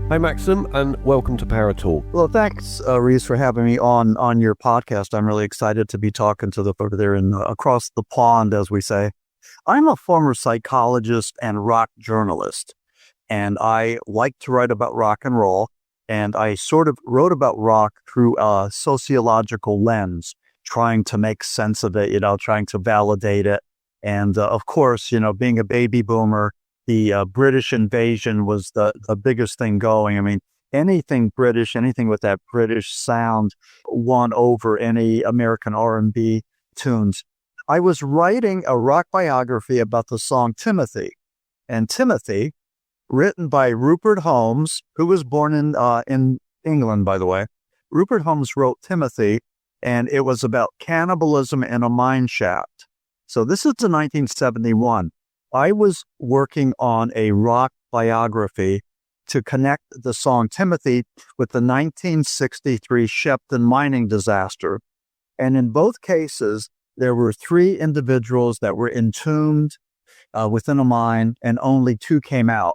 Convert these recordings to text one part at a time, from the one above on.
Hi Maxim, and welcome to Paratalk. Well, thanks, Reese, for having me on your podcast. I'm really excited to be talking to the folks there across the pond, as we say. I'm a former psychologist and rock journalist, and I like to write about rock and roll, and I sort of wrote about rock through a sociological lens, trying to make sense of it, trying to validate it. And of course, being a baby boomer, the British invasion was the biggest thing going. I mean, anything British, anything with that British sound won over any American R&B tunes. I was writing a rock biography about the song Timothy. And Timothy, written by Rupert Holmes, who was born in England, by the way. Rupert Holmes wrote Timothy, and it was about cannibalism in a mine shaft. So this is in 1971. I was working on a rock biography to connect the song Timothy with the 1963 Shepton mining disaster. And in both cases, there were 3 individuals that were entombed within a mine, and only 2 came out.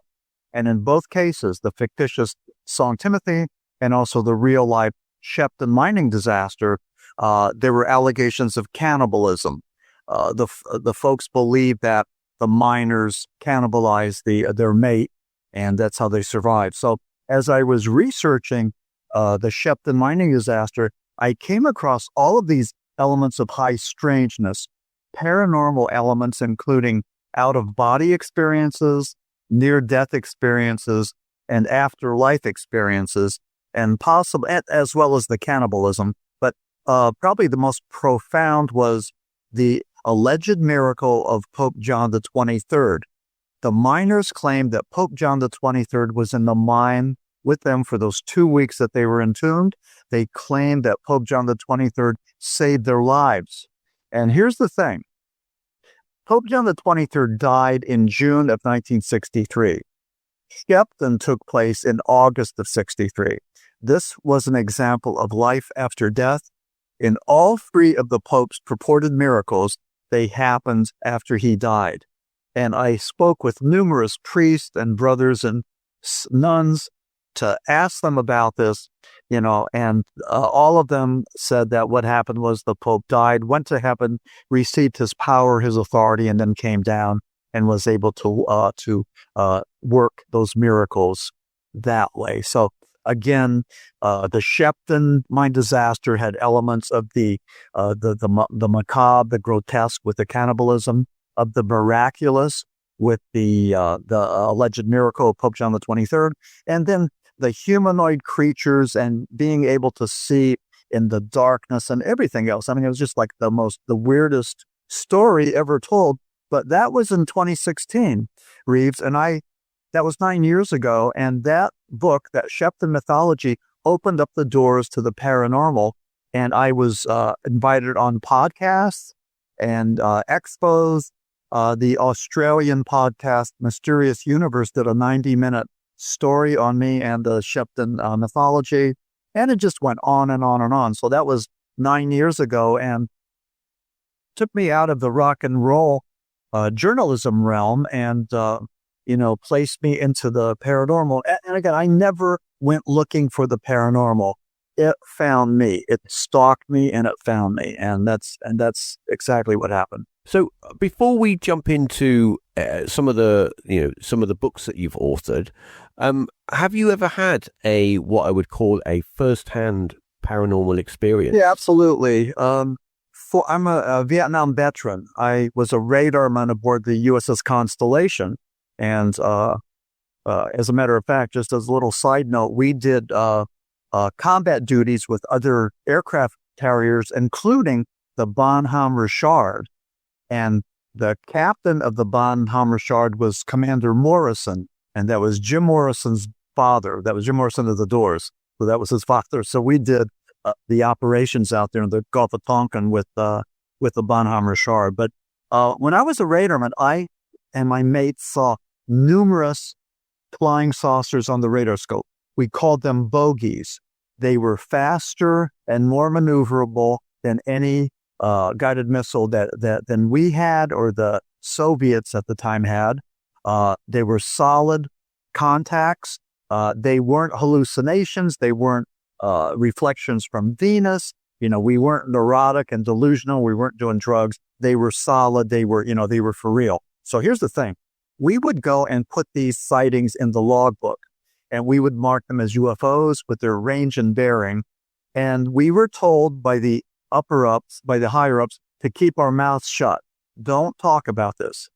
And in both cases, the fictitious song Timothy and also the real-life Shepton mining disaster, there were allegations of cannibalism. The folks believed that the miners cannibalized their mate, and that's how they survived. So as I was researching the Shepton mining disaster, I came across all of these elements of high strangeness, paranormal elements, including out-of-body experiences, near-death experiences, and afterlife experiences, and possible, as well as the cannibalism. But probably the most profound was the alleged miracle of Pope John the 23rd. The miners claimed that Pope John the 23rd was in the mine with them for those 2 weeks that they were entombed. They claimed that Pope John the 23rd saved their lives. And here's the thing. Pope John the 23rd died in June of 1963. Shepton took place in August of 63. This was an example of life after death. In all 3 of the Pope's purported miracles, they happened after he died. And I spoke with numerous priests and brothers and nuns to ask them about this, and all of them said that what happened was the Pope died, went to heaven, received his power, his authority, and then came down and was able to work those miracles that way. So again, the Shepton mine disaster had elements of the macabre, the grotesque with the cannibalism, of the miraculous with the alleged miracle of Pope John the 23rd, and then the humanoid creatures and being able to see in the darkness and everything else. I mean, it was just like the weirdest story ever told. But that was in 2016, Reeves, and that was 9 years ago, and that book, that Shepton mythology, opened up the doors to the paranormal, and I was invited on podcasts and expos. The Australian podcast Mysterious Universe did a 90-minute story on me and the Shepton mythology, and it just went on and on and on. So that was 9 years ago, and took me out of the rock and roll journalism realm and placed me into the paranormal. And again, I never went looking for the paranormal. It found me. It stalked me and it found me. And that's exactly what happened. So before we jump into some of the books that you've authored, have you ever had what I would call a first-hand paranormal experience? Yeah, absolutely. I'm a Vietnam veteran. I was a radarman aboard the USS Constellation. And as a matter of fact, just as a little side note, we did combat duties with other aircraft carriers, including the Bonhomme Richard. And the captain of the Bonhomme Richard was Commander Morrison, and that was Jim Morrison's father. That was Jim Morrison of the Doors. So that was his father. So we did the operations out there in the Gulf of Tonkin with the Bonhomme Richard. But when I was a radarman, I and my mates saw numerous flying saucers on the radar scope. We called them bogies. They were faster and more maneuverable than any guided missile than we had or the Soviets at the time had. They were solid contacts. They weren't hallucinations. They weren't reflections from Venus. We weren't neurotic and delusional. We weren't doing drugs. They were solid. They were for real. So here's the thing. We would go and put these sightings in the logbook, and we would mark them as UFOs with their range and bearing. And we were told by the higher ups, to keep our mouths shut. Don't talk about this.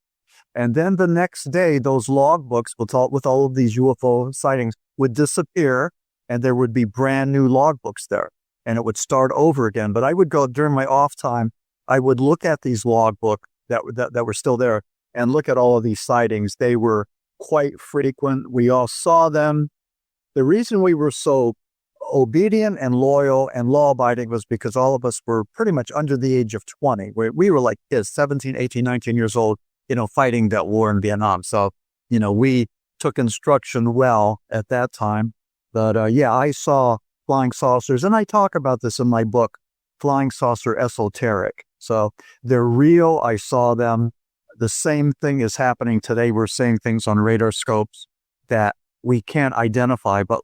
And then the next day, those logbooks with all of these UFO sightings would disappear, and there would be brand new logbooks there, and it would start over again. But I would go during my off time. I would look at these logbooks that were still there and look at all of these sightings. They were quite frequent. We all saw them. The reason we were so obedient and loyal and law-abiding was because all of us were pretty much under the age of 20. We were like kids, 17, 18, 19 years old, fighting that war in Vietnam. So, we took instruction well at that time. But I saw flying saucers, and I talk about this in my book, Flying Saucer Esoteric. So they're real. I saw them. The same thing is happening today. We're seeing things on radar scopes that we can't identify, but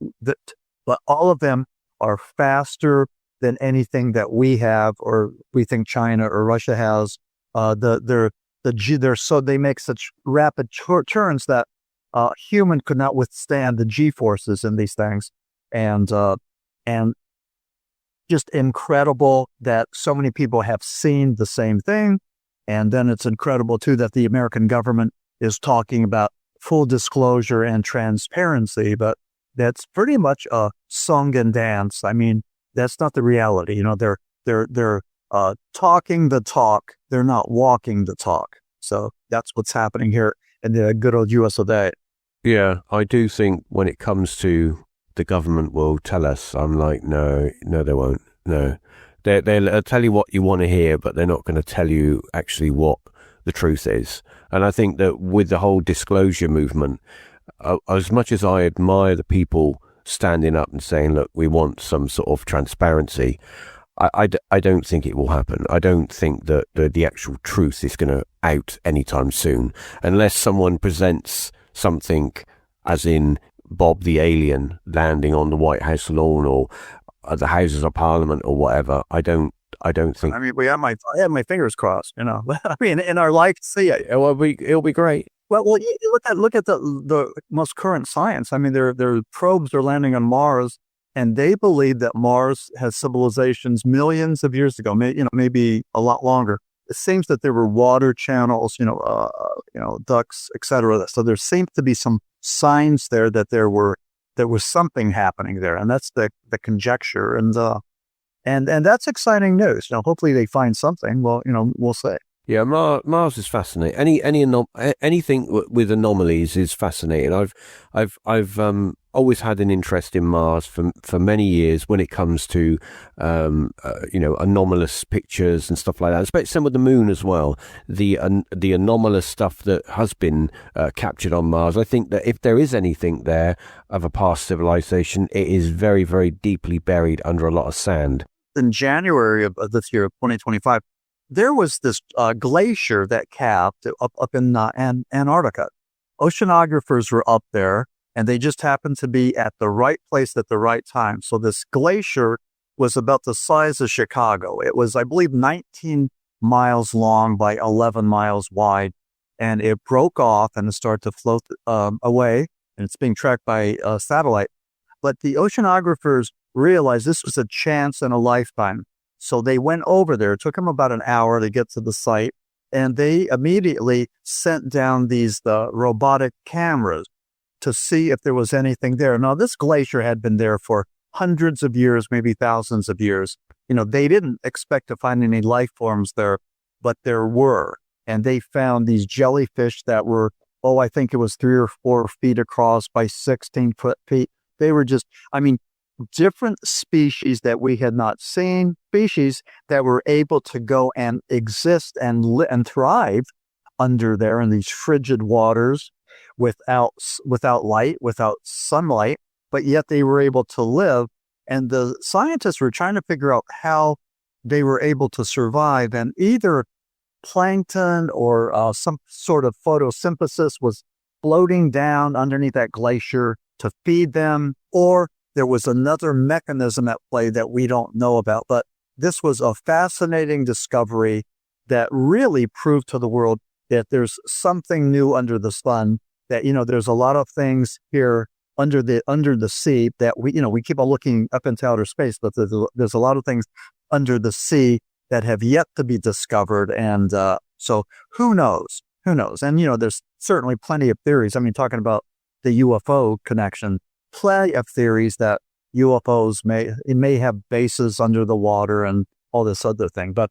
all of them are faster than anything that we have, or we think China or Russia has. They make such rapid turns that human could not withstand the G forces in these things, and just incredible that so many people have seen the same thing. And then it's incredible too that the American government is talking about full disclosure and transparency, but that's pretty much a song and dance. I mean, that's not the reality. They're talking the talk. They're not walking the talk. So that's what's happening here in the good old US of A. Yeah, I do think when it comes to the government will tell us, I'm like, no, they won't. No, they'll tell you what you want to hear, but they're not going to tell you actually what the truth is. And I think that with the whole disclosure movement, as much as I admire the people standing up and saying, look, we want some sort of transparency, I don't think it will happen. I don't think that the actual truth is going to out anytime soon, unless someone presents something as in Bob the alien landing on the White House lawn or the Houses of Parliament or whatever. I don't think. I mean, I have my fingers crossed. I mean, in our life, see it. It'll be great. Well, you look at the most current science. I mean, their probes are landing on Mars, and they believe that Mars has civilizations millions of years ago, maybe a lot longer. It seems that there were water channels, ducts, etc. So there seems to be some signs there that there was something happening there, and that's the conjecture, and that's exciting news. Hopefully they find something. Well, we'll see. Yeah, Mars is fascinating. Anything with anomalies is fascinating. I've always had an interest in Mars for many years when it comes to anomalous pictures and stuff like that. Especially some with the moon as well. The anomalous stuff that has been captured on Mars. I think that if there is anything there of a past civilization, it is very, very deeply buried under a lot of sand. In January of this year, of 2025. There was this glacier that calved up in Antarctica. Oceanographers were up there, and they just happened to be at the right place at the right time. So this glacier was about the size of Chicago. It was, I believe, 19 miles long by 11 miles wide, and it broke off and it started to float away, and it's being tracked by a satellite. But the oceanographers realized this was a chance in a lifetime. So they went over there. It took them about an hour to get to the site, and they immediately sent down these robotic cameras to see if there was anything there. Now, this glacier had been there for hundreds of years, maybe thousands of years. They didn't expect to find any life forms there, but there were. And they found these jellyfish that were, I think it was 3 or 4 feet across by 16 feet. They were just, different species that we had not seen, species that were able to go and exist and thrive under there in these frigid waters without light, without sunlight, but yet they were able to live. And the scientists were trying to figure out how they were able to survive, and either plankton or some sort of photosynthesis was floating down underneath that glacier to feed them, or there was another mechanism at play that we don't know about. But this was a fascinating discovery that really proved to the world that there's something new under the sun, that, there's a lot of things here under the sea that we keep on looking up into outer space, but there's a lot of things under the sea that have yet to be discovered. And so who knows? And, there's certainly plenty of theories. I mean, talking about the UFO connection, plenty of theories that UFOs may have bases under the water and all this other thing. But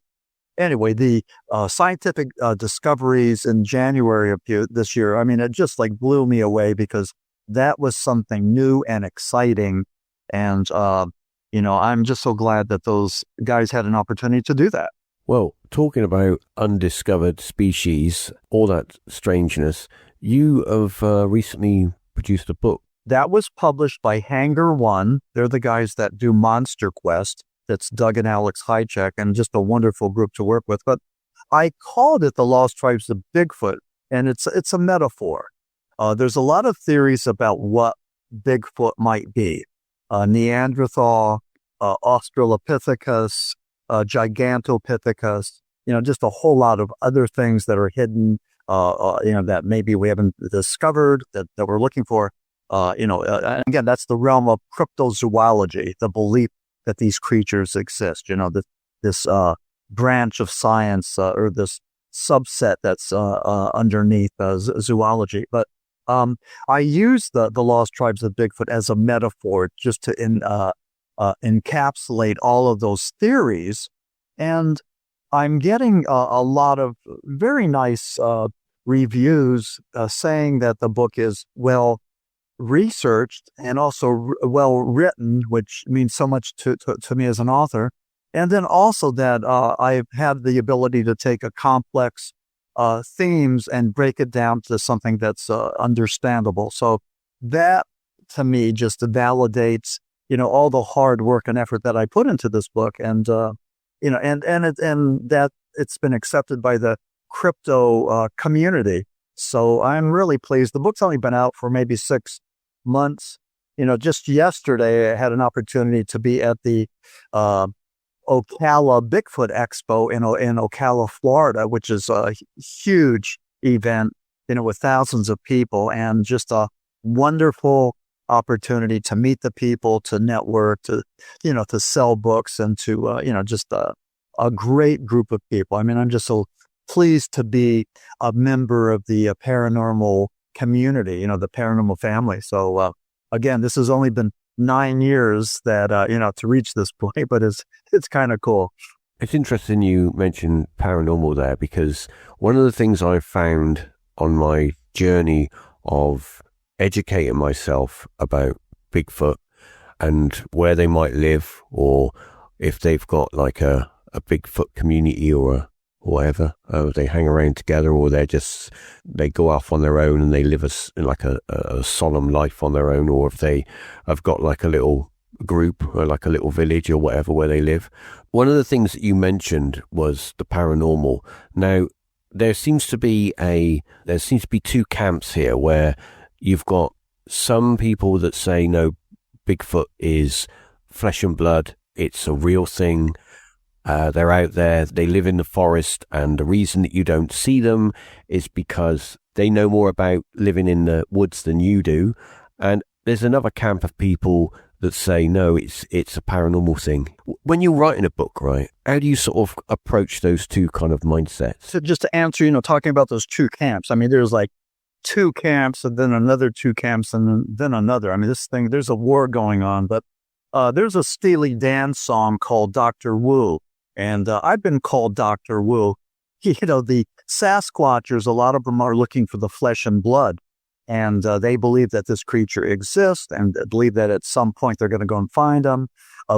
anyway, the scientific discoveries in January of this year, I mean, it just blew me away, because that was something new and exciting. And, I'm just so glad that those guys had an opportunity to do that. Well, talking about undiscovered species, all that strangeness, you have recently produced a book. That was published by Hangar One. They're the guys that do Monster Quest. That's Doug and Alex Hychek, and just a wonderful group to work with. But I called it The Lost Tribes of Bigfoot, and it's a metaphor. There's a lot of theories about what Bigfoot might be. Neanderthal, Australopithecus, Gigantopithecus, just a whole lot of other things that are hidden, that maybe we haven't discovered that we're looking for. Again, that's the realm of cryptozoology, the belief that these creatures exist, this branch of science, or this subset that's underneath zoology. But I use the Lost Tribes of Bigfoot as a metaphor just to encapsulate all of those theories. And I'm getting a lot of very nice reviews saying that the book is well researched and also well written, which means so much to me as an author. And then also that I've had the ability to take a complex themes and break it down to something that's understandable. So that, to me, just validates, all the hard work and effort that I put into this book, and that it's been accepted by the crypto community. So I'm really pleased. The book's only been out for maybe 6 months. Just yesterday I had an opportunity to be at the Ocala Bigfoot Expo in Ocala, Florida, which is a huge event, with thousands of people, and just a wonderful opportunity to meet the people, to network, to sell books, and to just a great group of people. I mean, I'm just so pleased to be a member of the paranormal community, the paranormal family. So again, this has only been 9 years that to reach this point, but it's kind of cool. It's interesting you mentioned paranormal there, because one of the things I've found on my journey of educating myself about Bigfoot and where they might live, or if they've got like a Bigfoot community or whatever, they hang around together, or they go off on their own and they live a solemn life on their own, or if they have got like a little group or like a little village or whatever where they live. One of the things that you mentioned was the paranormal. Now, there seems to be two camps here, where you've got some people that say, no, Bigfoot is flesh and blood. It's a real thing. They're out there. They live in the forest. And the reason that you don't see them is because they know more about living in the woods than you do. And there's another camp of people that say, no, it's a paranormal thing. When you're writing a book, right, how do you sort of approach those two kind of mindsets? So just to answer, talking about those two camps, I mean, there's like 2 camps and then another 2 camps and then another. I mean, there's a war going on. But there's a Steely Dan song called Dr. Wu, and I've been called Dr. Wu. The Sasquatchers, a lot of them are looking for the flesh and blood, and they believe that this creature exists, and believe that at some point they're going to go and find them,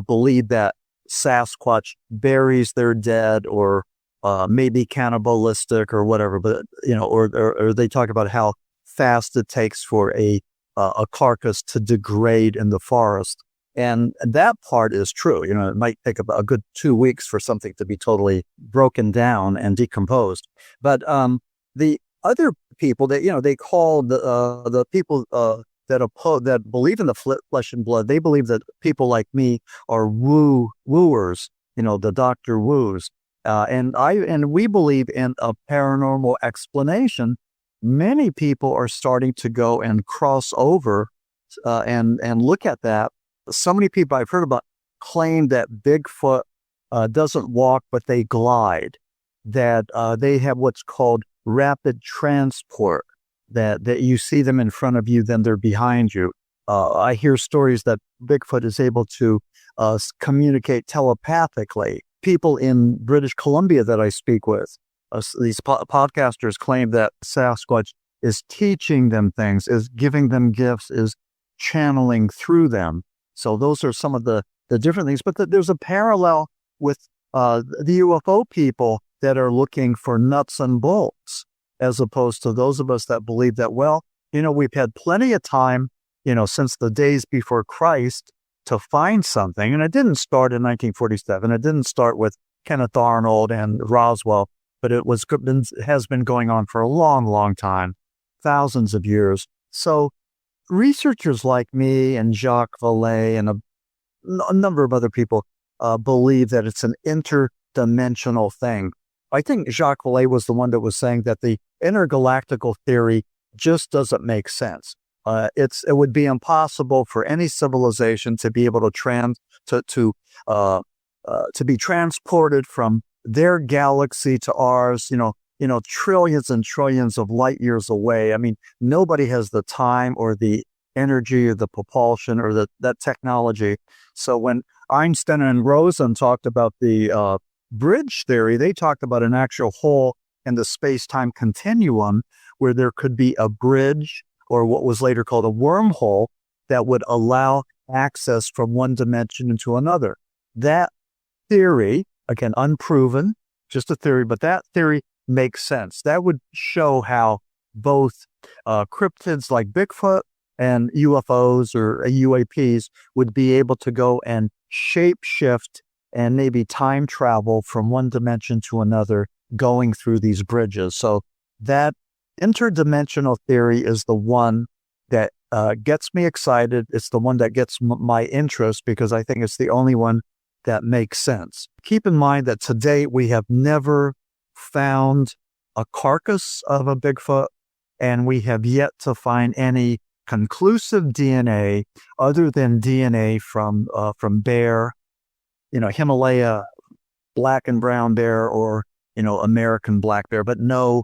believe that Sasquatch buries their dead, or maybe cannibalistic or whatever, but or they talk about how fast it takes for a carcass to degrade in the forest, and that part is true. It might take about a good 2 weeks for something to be totally broken down and decomposed. But the other people that they call the people that believe in the flesh and blood. They believe that people like me are wooers, the Dr. Woos. And we believe in a paranormal explanation. Many people are starting to go and cross over and look at that. So many people I've heard about claim that Bigfoot doesn't walk, but they glide, that they have what's called rapid transport, that you see them in front of you, then they're behind you. I hear stories that Bigfoot is able to communicate telepathically. People in British Columbia that I speak with, these podcasters claim that Sasquatch is teaching them things, is giving them gifts, is channeling through them. So those are some of the different things. But there's a parallel with the UFO people that are looking for nuts and bolts, as opposed to those of us that believe that, well, we've had plenty of time, since the days before Christ to find something. And it didn't start in 1947. It didn't start with Kenneth Arnold and Roswell, but has been going on for a long, long time, thousands of years. So researchers like me and Jacques Vallée and a number of other people believe that it's an interdimensional thing. I think Jacques Vallée was the one that was saying that the intergalactical theory just doesn't make sense. It would be impossible for any civilization to be able to be transported from their galaxy to ours, trillions and trillions of light years away. I mean, nobody has the time or the energy or the propulsion or that technology. So when Einstein and Rosen talked about the bridge theory, they talked about an actual hole in the space-time continuum where there could be a bridge, or what was later called a wormhole, that would allow access from one dimension into another. That theory, again, unproven, just a theory, but that theory makes sense. That would show how both cryptids like Bigfoot and UFOs or UAPs would be able to go and shapeshift and maybe time travel from one dimension to another, going through these bridges. So that interdimensional theory is the one that gets me excited. It's the one that gets my interest, because I think it's the only one that makes sense. Keep in mind that to date, we have never found a carcass of a Bigfoot, and we have yet to find any conclusive DNA other than DNA from bear, Himalaya black and brown bear, or, American black bear, but no,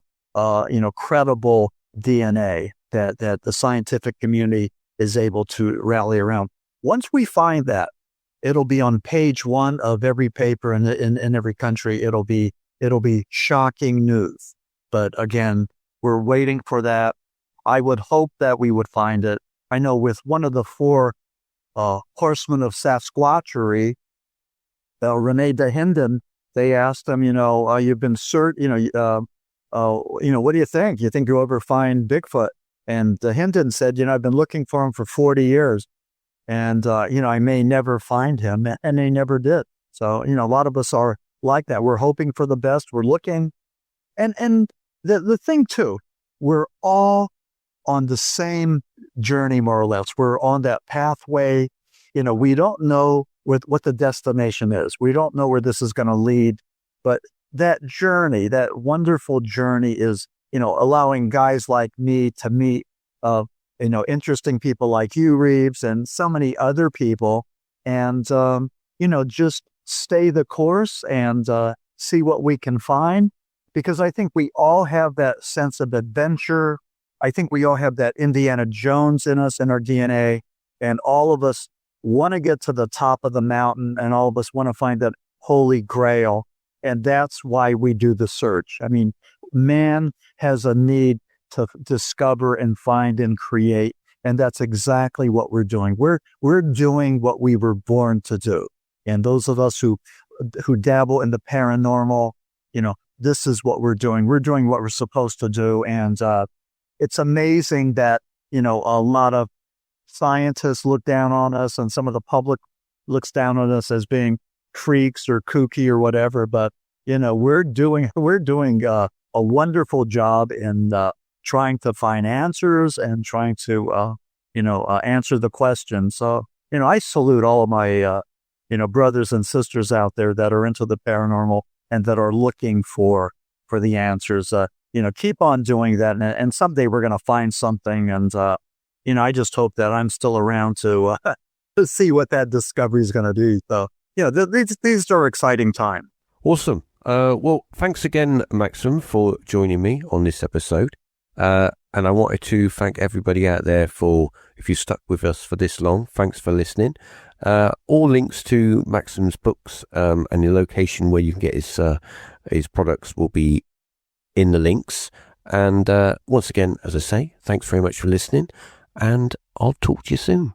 credible DNA that the scientific community is able to rally around. Once we find that, it'll be on page one of every paper in every country. It'll be shocking news. But again, we're waiting for that. I would hope that we would find it. I know with one of the four horsemen of Sasquatchery, Rene Dahinden, they asked him, you've been what do you think? You think you'll ever find Bigfoot? And Dahinden said, I've been looking for him for 40 years. And, I may never find him. And they never did. So, a lot of us are like that. We're hoping for the best. We're looking. And the thing, too, we're all on the same journey, more or less. We're on that pathway. We don't know what the destination is. We don't know where this is going to lead. But that journey, that wonderful journey is, allowing guys like me to meet, interesting people like you, Reeves, and so many other people, and, just stay the course and see what we can find. Because I think we all have that sense of adventure. I think we all have that Indiana Jones in us, in our DNA, and all of us want to get to the top of the mountain, and all of us want to find that holy grail. And that's why we do the search. I mean, man has a need to discover and find and create. And that's exactly what we're doing. We're doing what we were born to do. And those of us who dabble in the paranormal, this is what we're doing. We're doing what we're supposed to do. And it's amazing that, a lot of scientists look down on us, and some of the public looks down on us as being freaks or kooky or whatever. But, we're doing a wonderful job in trying to find answers and trying to, answer the question. So, I salute all of my, brothers and sisters out there that are into the paranormal and that are looking for the answers. Keep on doing that. And someday we're going to find something. And, I just hope that I'm still around to see what that discovery is going to do. So, these are exciting times. Awesome. Well, thanks again, Maxim, for joining me on this episode. And I wanted to thank everybody out there if you stuck with us for this long, thanks for listening. All links to Maxim's books and the location where you can get his products will be in the links. And once again, as I say, thanks very much for listening, and I'll talk to you soon.